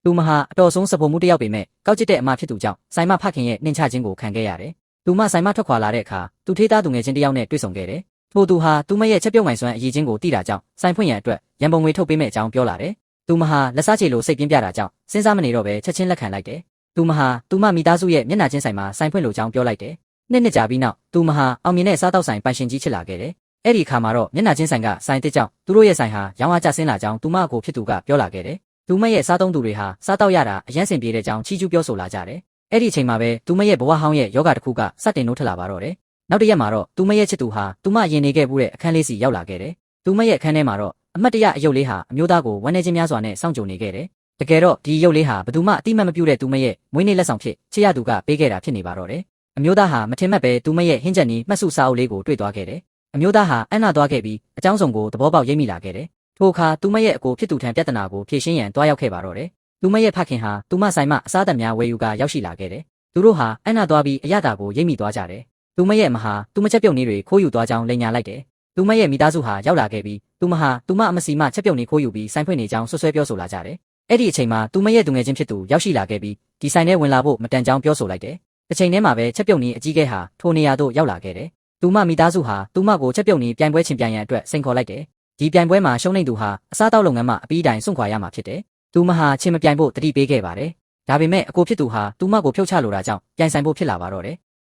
သူမဟာအတော်ဆုံးစပုံမှုတယောက်ပေမဲ့ကောက်ကျစ်တဲ့အမဖြစ်သူကြောင့်ဆိုင်မဖခင်ရဲ့နှင်ချခြင်းကိုခံခဲ့ရတယ်။သူမဆိုင်မထွက်ခွာလာတဲ့အခါသူထေးသားသူငယ်ချင်းတယောက်နဲ့တွေ့ဆုံခဲ့တယ်။ထို့သူဟာသူမရဲ့ချက်ပြုတ်နိုင်စွမ်းအရေးချင်းကိုသိတာကြောင့်ဆိုင်ဖွင့်ရန်အတွက်ရန်ပုံငွေထုတ်ပေးမဲ့အကြောင်းပြောလာတယ်။သူမဟာလက်စားချေလိုစိတ်ပြင်းပြတာကြောင့်စဉ်းစားမနေတော့ပဲချက်ချင်းလက်ခံလိုက်တယ်။သူမဟာသူမမိသားစုရဲ့မျက်နှာချင်းဆိုင်မှာဆိုင်ဖွင့်လိုကြောင်းပြောလိုက်တယ်။နှစ်ကြာပြီးနောက်သူမဟာအောင်မြင်တဲ့စားတောက်ဆိုင်ပိုင်ရှင်ကြီးဖြစ်လာခဲ့တယ်။အဲ့ဒီအခါမှာတော့မျက်နှာချင်းဆိုင်ကဆိုင်တစ်ကြောင့်သူတို့ရဲ့ဆိုင်ဟာရောင်းအားကျဆင်းလာကြောင်းသူမအကိုဖြစ်သူကပြောလာခဲ့တယ်။သူမရဲ့စားသုံးသူတွေဟာစားတောက်ရတာအယမ်းစင်ပြေတဲ့ကြောင်းချီးကျူးပြောဆိုလာကြတယ်။အဲ့ဒီအချိန်မှာပဲသူမရဲ့ဘဝဟောင်းရဲ့ယောဂတစ်ခုကစတင်နိုးထလာပါတော့တယ်။နောက်တစ်ရက်မှာတော့သူမရဲ့ချစ်သူဟာသူမရင်နေခဲ့မှုတဲ့အခန်းလေးစီရောက်လာခဲ့တယ်။သူမရဲ့အခန်းထဲမှာတော့အမတ်တရအယုတ်လေးဟာအမျိုးသားကိုဝမ်းနေခြင်းများစွာနဲ့စောင့်ကြိုနေခဲ့တယ်။တကယ်တော့ဒီရုပ်လေးဟာဘသူမှအတိမတ်မပြုတဲ့သူမရဲ့မွေးနေ့လက်ဆောင်ဖြစ်ချစ်ရသူကပေးခဲ့တာဖြစ်နေပါတော့တယ်။အမျိုးသားဟာမထင်မှတ်ပဲသူမရဲ့ဟင်းချက်နီးမှတ်စုစာအုပ်လေးကိုတွေ့သွားခဲ့တယ်။အမျိုးသားဟာအံ့နာသွားခဲ့ပြီးအကြောင်းစုံကိုသဘောပေါက်ရိပ်မိလာခဲ့တယ်။ထိုအခါသူမရဲ့အကိုဖြစ်သူထံပြဿနာကိုဖြေရှင်းရန်တွားရောက်ခဲ့ပါတော့တယ်။သူမရဲ့ဖခင်ဟာသူမဆိုင်မှအစားအသောက်များဝယ်ယူကရောက်ရှိလာခဲ့တယ်။သူတို့ဟာအံ့နာသွားပြီးအရသာကိုရိပ်မိသွားကြတယ်။သူမရဲ့မဟာသူမချက်ပြုတ်နည်းတွေခိုးယူသွားကြောင်းလိန်ညာလိုက်တယ်။သူမရဲ့မိသားစုဟာရောက်လာခဲ့ပြီးသူမဟာသူမအမစီမချက်ပြုတ်နည်းခိုးယူပြီးဆိုင်ဖွင့်နေကြောင်းဆွဆွဲပြောဆိုလာကြတယ်။အဲ့ဒီအချိန်မှာသူမရဲ့သူငယ်ချင်းဖြစ်သူရောက်ရှိလာခဲ့ပြီးဒီဆိုင်ထဲဝင်လာဖို့မတန်ကြောင်းပြောဆိုလိုက်တယ်။တစ်ချိန်တည်းမှာပဲချက်ပြုတ်နည်းအကြီးကဲဟာထိုနေရာသို့ရောက်လာခဲ့တယ်။သူမမိသားစုဟာသူမကိုချက်ပြုတ်နည်းပြိုင်ပွဲချင်ပြိုင်ရန်အတွက်စိန်ခေါ်လိုက်တယ်။ဒီပြိုင်ပွဲမှာရှုံးနေသူဟာအစားတောက်လုပ်ငန်းမှာအပြီးတိုင်စွန့်ခွာရမှာဖြစ်တယ်။သူမဟာချင်းမပြိုင်ဖို့တတိပေးခဲ့ပါတယ်။ဒါပေမဲ့အကိုဖြစ်သူဟာသူမကိုဖြုတ်ချလိုတာကြောင့်ပြိုင်ဆိုင်ဖို့ဖြစ်လာပါတော့တယ်